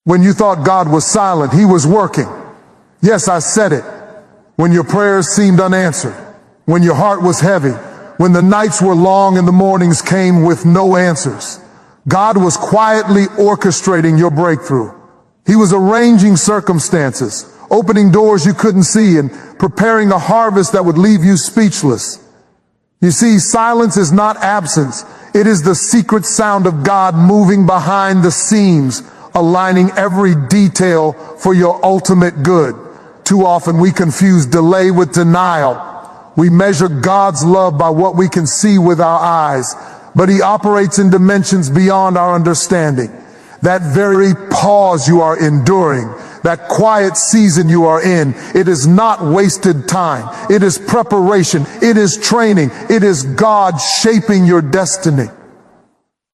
When you thought God was silent, He was working. Yes, I said it. When your prayers seemed unanswered, when your heart was heavy, when the nights were long and the mornings came with no answers, God was quietly orchestrating your breakthrough. He was arranging circumstances, opening doors you couldn't see, and preparing a harvest that would leave you speechless. You see, silence is not absence. It is the secret sound of God moving behind the scenes, aligning every detail for your ultimate good. Too often we confuse delay with denial. We measure God's love by what we can see with our eyes, but He operates in dimensions beyond our understanding. That very pause you are enduring, that quiet season you are in, it is not wasted time. It is preparation. It is training. It is God shaping your destiny.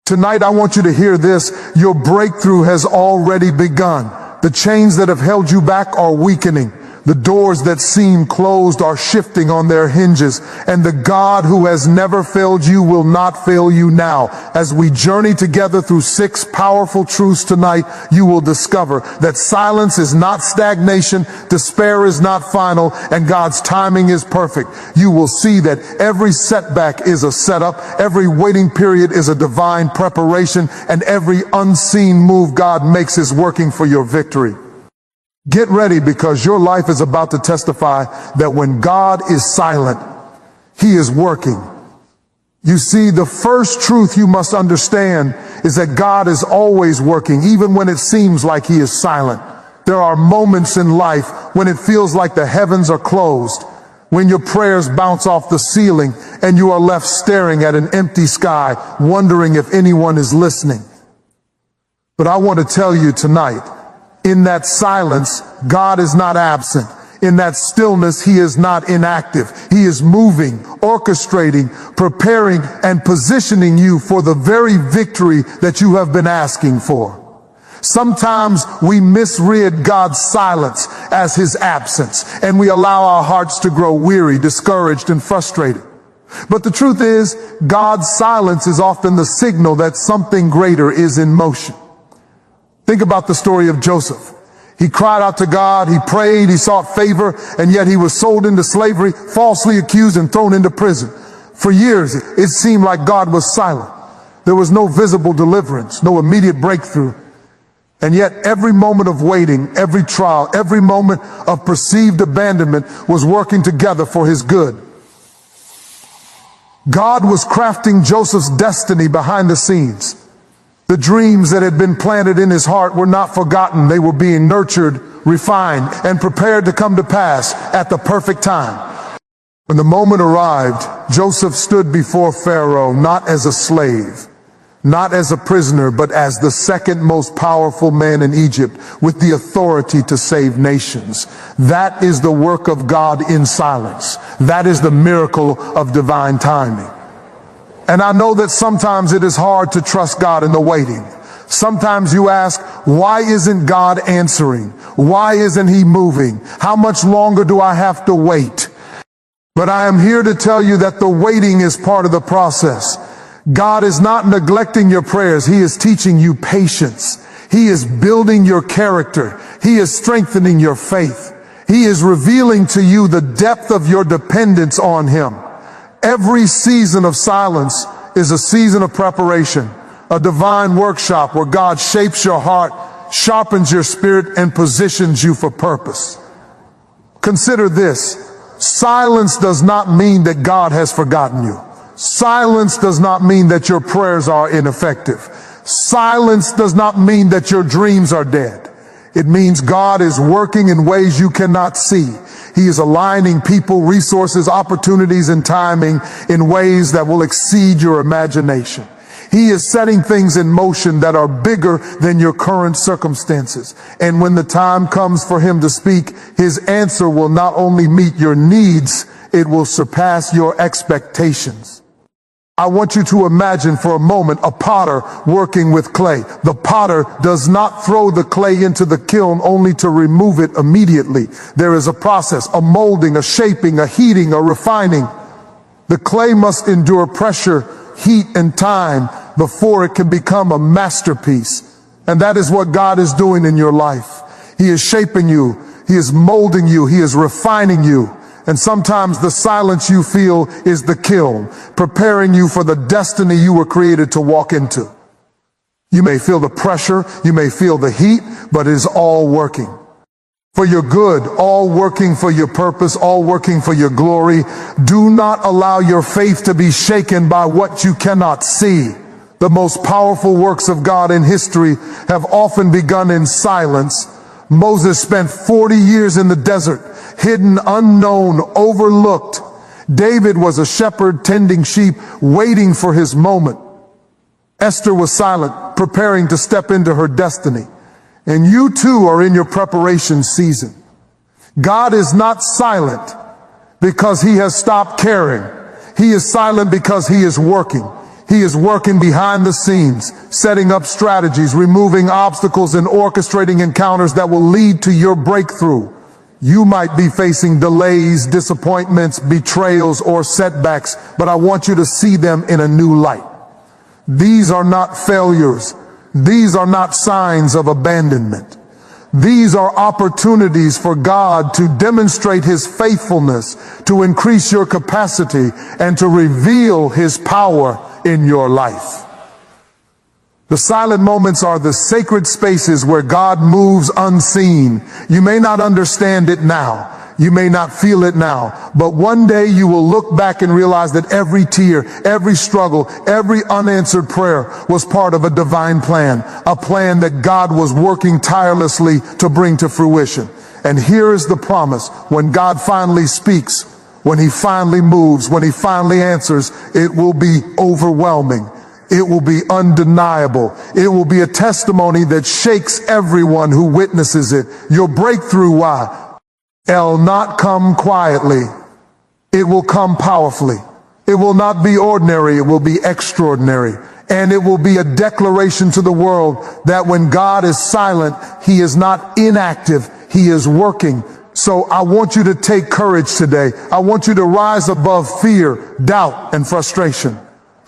Tonight, I want you to hear this. Your breakthrough has already begun. The chains that have held you back are weakening. The doors that seem closed are shifting on their hinges, and the God who has never failed you will not fail you now. As we journey together through 6 powerful truths tonight, you will discover that silence is not stagnation, despair is not final, and God's timing is perfect. You will see that every setback is a setup, every waiting period is a divine preparation, and every unseen move God makes is working for your victory. Get ready, because your life is about to testify that when God is silent, He is working. You see, the first truth you must understand is that God is always working, even when it seems like He is silent. There are moments in life when it feels like the heavens are closed, when your prayers bounce off the ceiling and you are left staring at an empty sky, wondering if anyone is listening. But I want to tell you tonight, in that silence, God is not absent. In that stillness, He is not inactive. He is moving, orchestrating, preparing, and positioning you for the very victory that you have been asking for. Sometimes we misread God's silence as His absence, and we allow our hearts to grow weary, discouraged, and frustrated. But the truth is, God's silence is often the signal that something greater is in motion. Think about the story of Joseph. He cried out to God, he prayed, he sought favor, and yet he was sold into slavery, falsely accused, and thrown into prison. For years, it seemed like God was silent. There was no visible deliverance, no immediate breakthrough. And yet every moment of waiting, every trial, every moment of perceived abandonment was working together for his good. God was crafting Joseph's destiny behind the scenes. The dreams that had been planted in his heart were not forgotten. They were being nurtured, refined, and prepared to come to pass at the perfect time. When the moment arrived, Joseph stood before Pharaoh not as a slave, not as a prisoner, but as the second most powerful man in Egypt, with the authority to save nations. That is the work of God in silence. That is the miracle of divine timing. And I know that sometimes it is hard to trust God in the waiting. Sometimes you ask, why isn't God answering? Why isn't He moving? How much longer do I have to wait? But I am here to tell you that the waiting is part of the process. God is not neglecting your prayers. He is teaching you patience. He is building your character. He is strengthening your faith. He is revealing to you the depth of your dependence on Him. Every season of silence is a season of preparation, a divine workshop where God shapes your heart, sharpens your spirit, and positions you for purpose. Consider this. Silence does not mean that God has forgotten you. Silence does not mean that your prayers are ineffective. Silence does not mean that your dreams are dead. It means God is working in ways you cannot see. He is aligning people, resources, opportunities, and timing in ways that will exceed your imagination. He is setting things in motion that are bigger than your current circumstances. And when the time comes for Him to speak, His answer will not only meet your needs, it will surpass your expectations. I want you to imagine for a moment a potter working with clay. The potter does not throw the clay into the kiln only to remove it immediately. There is a process, a molding, a shaping, a heating, a refining. The clay must endure pressure, heat, and time before it can become a masterpiece. And that is what God is doing in your life. He is shaping you. He is molding you. He is refining you. And sometimes the silence you feel is the kiln, preparing you for the destiny you were created to walk into. You may feel the pressure, you may feel the heat, but it is all working for your good, all working for your purpose, all working for your glory. Do not allow your faith to be shaken by what you cannot see. The most powerful works of God in history have often begun in silence. Moses spent 40 years in the desert, hidden, unknown, overlooked. David was a shepherd tending sheep, waiting for his moment. Esther was silent, preparing to step into her destiny. And you too are in your preparation season. God is not silent because he has stopped caring. He is silent because he is working. He is working behind the scenes, setting up strategies, removing obstacles, and orchestrating encounters that will lead to your breakthrough. You might be facing delays, disappointments, betrayals, or setbacks, but I want you to see them in a new light. These are not failures. These are not signs of abandonment. These are opportunities for God to demonstrate his faithfulness, to increase your capacity, and to reveal his power in your life. The silent moments are the sacred spaces where God moves unseen. You may not understand it now. You may not feel it now, but one day you will look back and realize that every tear, every struggle, every unanswered prayer was part of a divine plan, a plan that God was working tirelessly to bring to fruition. And here is the promise: when God finally speaks, when he finally moves, when he finally answers, it will be overwhelming. It will be undeniable. It will be a testimony that shakes everyone who witnesses it. Your breakthrough, why? It'll not come quietly. It will come powerfully. It will not be ordinary. It will be extraordinary. And it will be a declaration to the world that when God is silent, he is not inactive. He is working. So I want you to take courage today. I want you to rise above fear, doubt, and frustration.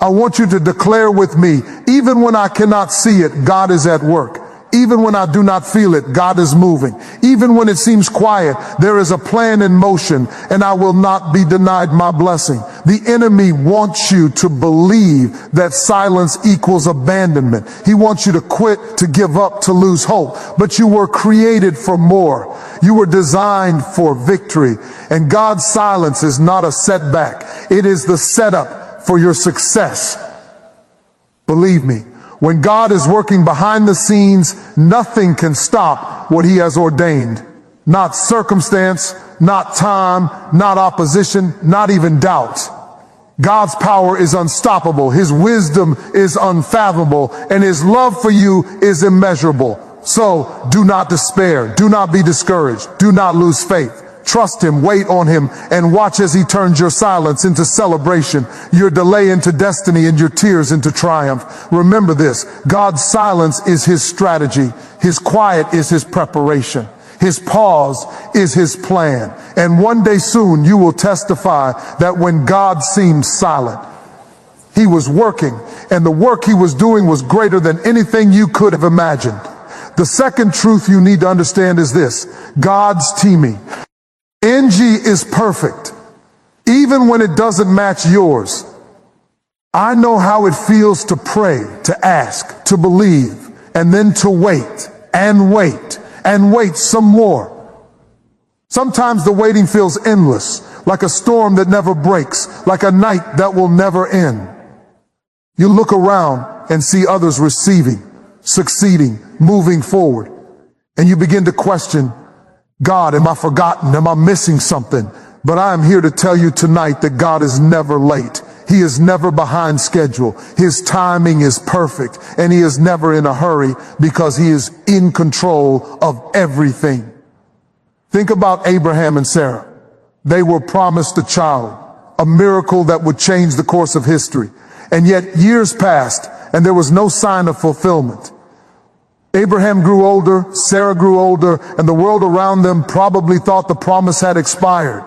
I want you to declare with me, even when I cannot see it, God is at work. Even when I do not feel it, God is moving. Even when it seems quiet, there is a plan in motion, and I will not be denied my blessing. The enemy wants you to believe that silence equals abandonment. He wants you to quit, to give up, to lose hope. But you were created for more. You were designed for victory. And God's silence is not a setback. It is the setup for your success. Believe me. When God is working behind the scenes, nothing can stop what he has ordained. Not circumstance, not time, not opposition, not even doubt. God's power is unstoppable. His wisdom is unfathomable, and his love for you is immeasurable. So do not despair. Do not be discouraged. Do not lose faith. Trust him, wait on him, and watch as he turns your silence into celebration, your delay into destiny, and your tears into triumph. Remember this: God's silence is his strategy. His quiet is his preparation. His pause is his plan. And one day soon you will testify that when God seemed silent, he was working, and the work he was doing was greater than anything you could have imagined. The second truth you need to understand is this: God's teaming. NG is perfect, even when it doesn't match yours. I know how it feels to pray, to ask, to believe, and then to wait, and wait, and wait some more. Sometimes the waiting feels endless, like a storm that never breaks, like a night that will never end. You look around and see others receiving, succeeding, moving forward, and you begin to question, God, am I forgotten? Am I missing something? But I am here to tell you tonight that God is never late. He is never behind schedule. His timing is perfect, and he is never in a hurry because he is in control of everything. Think about Abraham and Sarah. They were promised a child, a miracle that would change the course of history. And yet years passed, and there was no sign of fulfillment. Abraham grew older, Sarah grew older, and the world around them probably thought the promise had expired.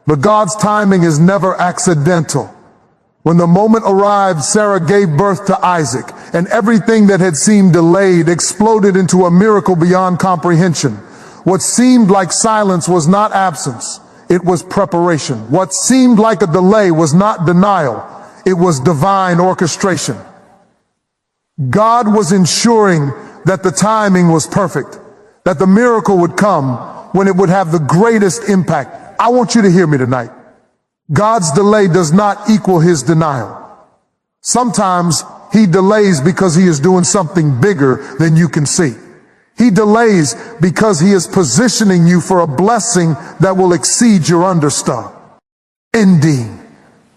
But God's timing is never accidental. When the moment arrived, Sarah gave birth to Isaac, and everything that had seemed delayed exploded into a miracle beyond comprehension. What seemed like silence was not absence, it was preparation. What seemed like a delay was not denial, it was divine orchestration. God was ensuring that the timing was perfect, that the miracle would come when it would have the greatest impact. I want you to hear me tonight. God's delay does not equal his denial. Sometimes he delays because he is doing something bigger than you can see. He delays because he is positioning you for a blessing that will exceed your understanding.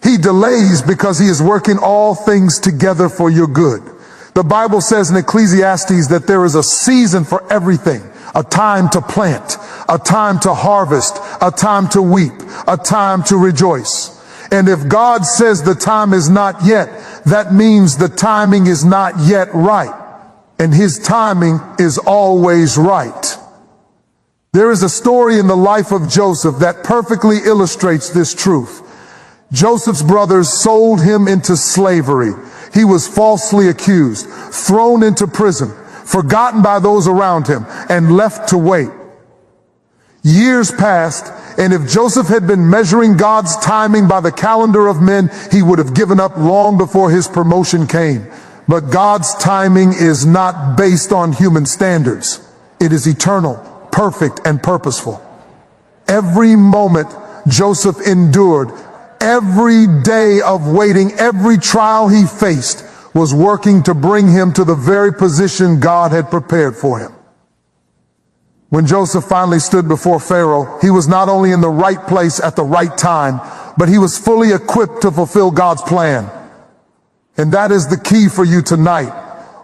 He delays because he is working all things together for your good. The Bible says in Ecclesiastes that there is a season for everything, a time to plant, a time to harvest, a time to weep, a time to rejoice. And if God says the time is not yet, that means the timing is not yet right. And his timing is always right. There is a story in the life of Joseph that perfectly illustrates this truth. Joseph's brothers sold him into slavery. He was falsely accused, thrown into prison, forgotten by those around him, and left to wait. Years passed, and if Joseph had been measuring God's timing by the calendar of men, he would have given up long before his promotion came. But God's timing is not based on human standards. It is eternal, perfect, and purposeful. Every moment Joseph endured, every day of waiting, every trial he faced was working to bring him to the very position God had prepared for him. When Joseph finally stood before Pharaoh, he was not only in the right place at the right time, but he was fully equipped to fulfill God's plan. And that is the key for you tonight.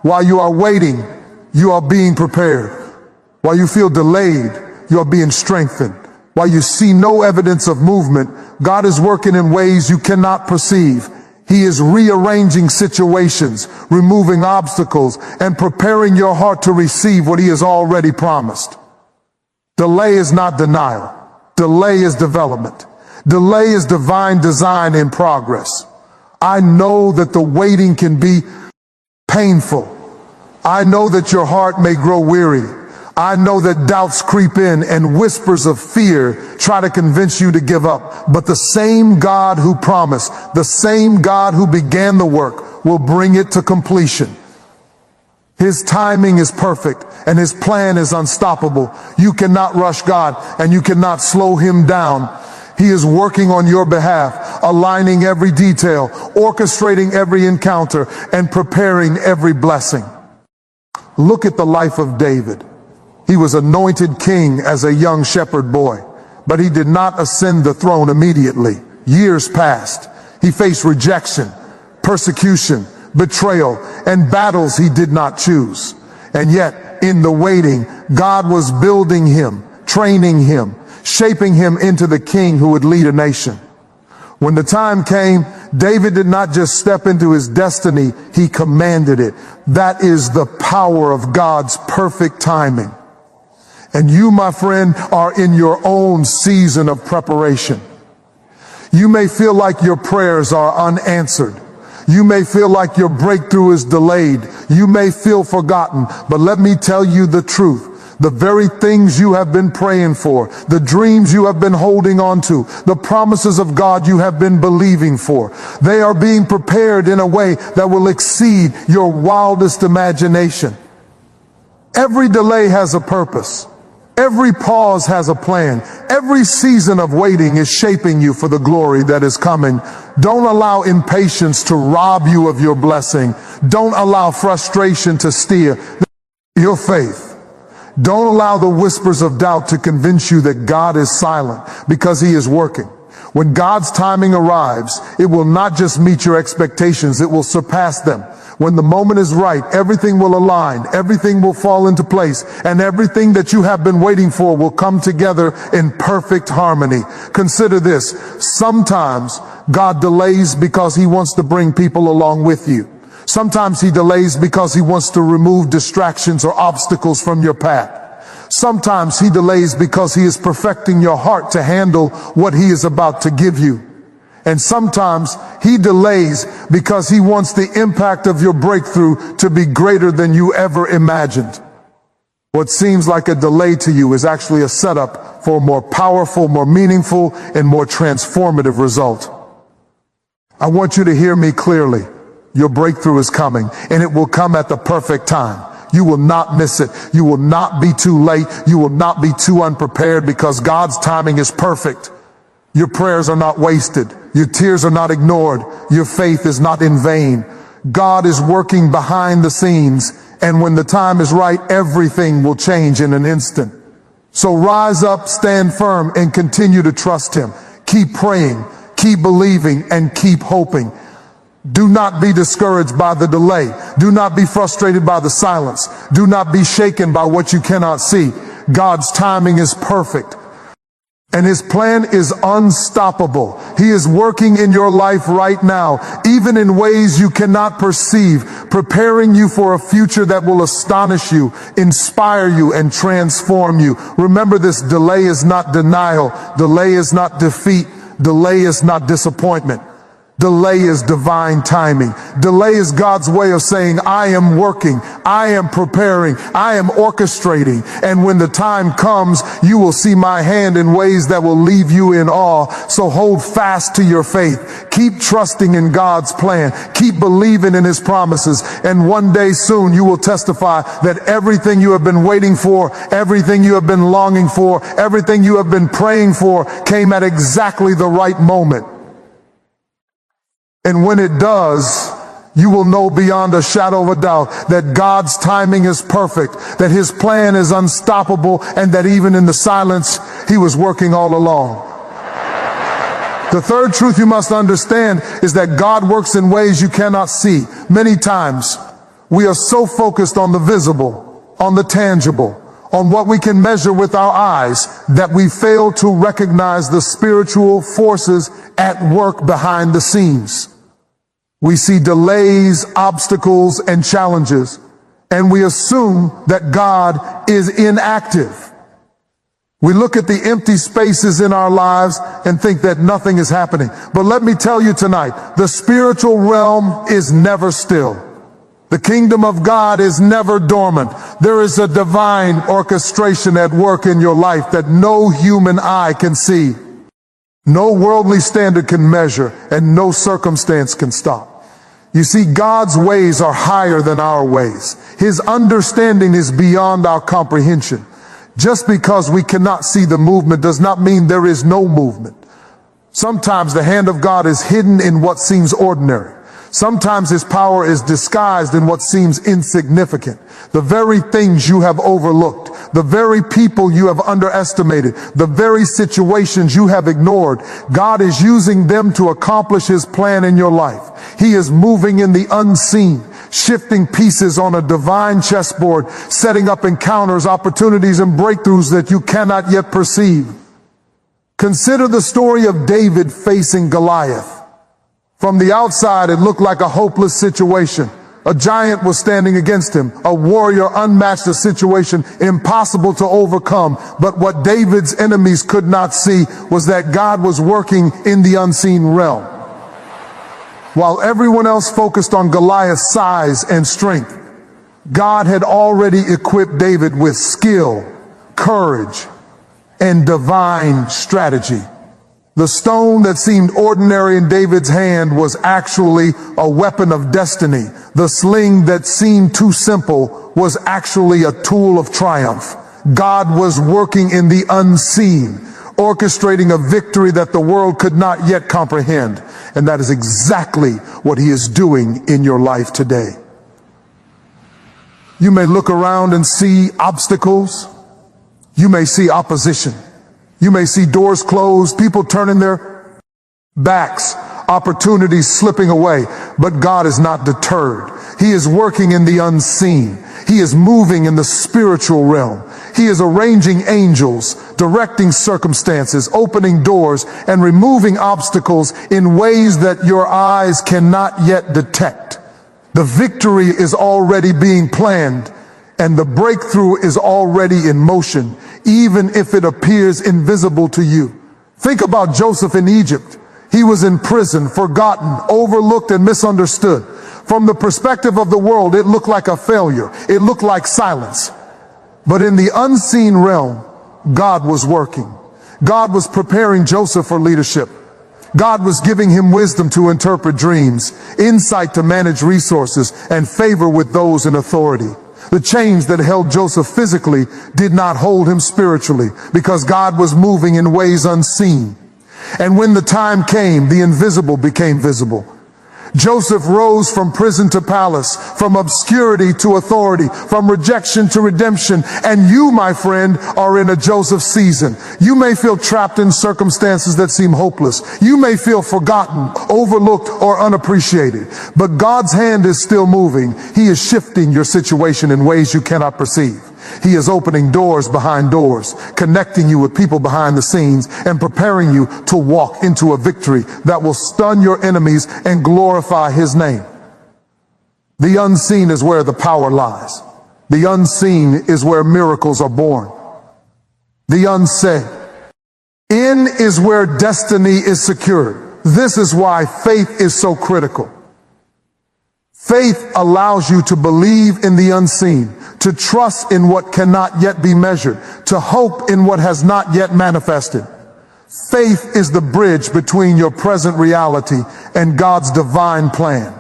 While you are waiting, you are being prepared. While you feel delayed, you are being strengthened. While you see no evidence of movement, God is working in ways you cannot perceive. He is rearranging situations, removing obstacles, and preparing your heart to receive what he has already promised. Delay is not denial. Delay is development. Delay is divine design in progress. I know that the waiting can be painful. I know that your heart may grow weary. I know that doubts creep in and whispers of fear try to convince you to give up. But the same God who promised, the same God who began the work will bring it to completion. His timing is perfect and his plan is unstoppable. You cannot rush God and you cannot slow him down. He is working on your behalf, aligning every detail, orchestrating every encounter, and preparing every blessing. Look at the life of David. He was anointed king as a young shepherd boy, but he did not ascend the throne immediately. Years passed. He faced rejection, persecution, betrayal, and battles he did not choose. And yet, in the waiting, God was building him, training him, shaping him into the king who would lead a nation. When the time came, David did not just step into his destiny, he commanded it. That is the power of God's perfect timing. And you, my friend, are in your own season of preparation. You may feel like your prayers are unanswered. You may feel like your breakthrough is delayed. You may feel forgotten, but let me tell you the truth. The very things you have been praying for, the dreams you have been holding on to, the promises of God you have been believing for, they are being prepared in a way that will exceed your wildest imagination. Every delay has a purpose. Every pause has a plan. Every season of waiting is shaping you for the glory that is coming. Don't allow impatience to rob you of your blessing. Don't allow frustration to steal your faith. Don't allow the whispers of doubt to convince you that God is silent, because he is working. When God's timing arrives, it will not just meet your expectations, it will surpass them. When the moment is right, everything will align, everything will fall into place, and everything that you have been waiting for will come together in perfect harmony. Consider this: sometimes God delays because he wants to bring people along with you. Sometimes he delays because he wants to remove distractions or obstacles from your path. Sometimes he delays because he is perfecting your heart to handle what he is about to give you. And sometimes he delays because he wants the impact of your breakthrough to be greater than you ever imagined. What seems like a delay to you is actually a setup for a more powerful, more meaningful, and more transformative result. I want you to hear me clearly. Your breakthrough is coming, and it will come at the perfect time. You will not miss it. You will not be too late. You will not be too unprepared, because God's timing is perfect. Your prayers are not wasted. Your tears are not ignored. Your faith is not in vain. God is working behind the scenes, and when the time is right, everything will change in an instant. So rise up, stand firm, and continue to trust Him. Keep praying, keep believing, and keep hoping. Do not be discouraged by the delay. Do not be frustrated by the silence. Do not be shaken by what you cannot see. God's timing is perfect, and His plan is unstoppable. He is working in your life right now, even in ways you cannot perceive, preparing you for a future that will astonish you, inspire you, and transform you. Remember this: delay is not denial. Delay is not defeat. Delay is not disappointment. Delay is divine timing. Delay is God's way of saying, I am working, I am preparing, I am orchestrating, and when the time comes, you will see my hand in ways that will leave you in awe. So hold fast to your faith. Keep trusting in God's plan. Keep believing in His promises, and one day soon you will testify that everything you have been waiting for, everything you have been longing for, everything you have been praying for came at exactly the right moment. And when it does, you will know beyond a shadow of a doubt that God's timing is perfect, that His plan is unstoppable, and that even in the silence, He was working all along. The third truth you must understand is that God works in ways you cannot see. Many times, we are so focused on the visible, on the tangible, on what we can measure with our eyes, that we fail to recognize the spiritual forces at work behind the scenes. We see delays, obstacles, and challenges, and we assume that God is inactive. We look at the empty spaces in our lives and think that nothing is happening. But let me tell you tonight, the spiritual realm is never still. The kingdom of God is never dormant. There is a divine orchestration at work in your life that no human eye can see, no worldly standard can measure, and no circumstance can stop. You see, God's ways are higher than our ways. His understanding is beyond our comprehension. Just because we cannot see the movement does not mean there is no movement. Sometimes the hand of God is hidden in what seems ordinary. Sometimes His power is disguised in what seems insignificant. The very things you have overlooked, the very people you have underestimated, the very situations you have ignored, God is using them to accomplish His plan in your life. He is moving in the unseen, shifting pieces on a divine chessboard, setting up encounters, opportunities, and breakthroughs that you cannot yet perceive. Consider the story of David facing Goliath. From the outside, it looked like a hopeless situation. A giant was standing against him, a warrior unmatched, a situation impossible to overcome. But what David's enemies could not see was that God was working in the unseen realm. While everyone else focused on Goliath's size and strength, God had already equipped David with skill, courage, and divine strategy. The stone that seemed ordinary in David's hand was actually a weapon of destiny. The sling that seemed too simple was actually a tool of triumph. God was working in the unseen, orchestrating a victory that the world could not yet comprehend. And that is exactly what He is doing in your life today. You may look around and see obstacles. You may see opposition. You may see doors closed, people turning their backs, opportunities slipping away. But God is not deterred. He is working in the unseen. He is moving in the spiritual realm. He is arranging angels, directing circumstances, opening doors, and removing obstacles in ways that your eyes cannot yet detect. The victory is already being planned, and the breakthrough is already in motion, even if it appears invisible to you. Think about Joseph in Egypt. He was in prison, forgotten, overlooked, and misunderstood. From the perspective of the world, it looked like a failure. It looked like silence. But in the unseen realm, God was working. God was preparing Joseph for leadership. God was giving him wisdom to interpret dreams, insight to manage resources, and favor with those in authority. The chains that held Joseph physically did not hold him spiritually, because God was moving in ways unseen. And when the time came, the invisible became visible. Joseph rose from prison to palace, from obscurity to authority, from rejection to redemption. And you, my friend, are in a Joseph season. You may feel trapped in circumstances that seem hopeless. You may feel forgotten, overlooked, or unappreciated. But God's hand is still moving. He is shifting your situation in ways you cannot perceive. He is opening doors behind doors, connecting you with people behind the scenes, and preparing you to walk into a victory that will stun your enemies and glorify His name. The unseen is where the power lies. The unseen is where miracles are born. The unsaid. In is where destiny is secured. This is why faith is so critical. Faith allows you to believe in the unseen, to trust in what cannot yet be measured, to hope in what has not yet manifested. Faith is the bridge between your present reality and God's divine plan.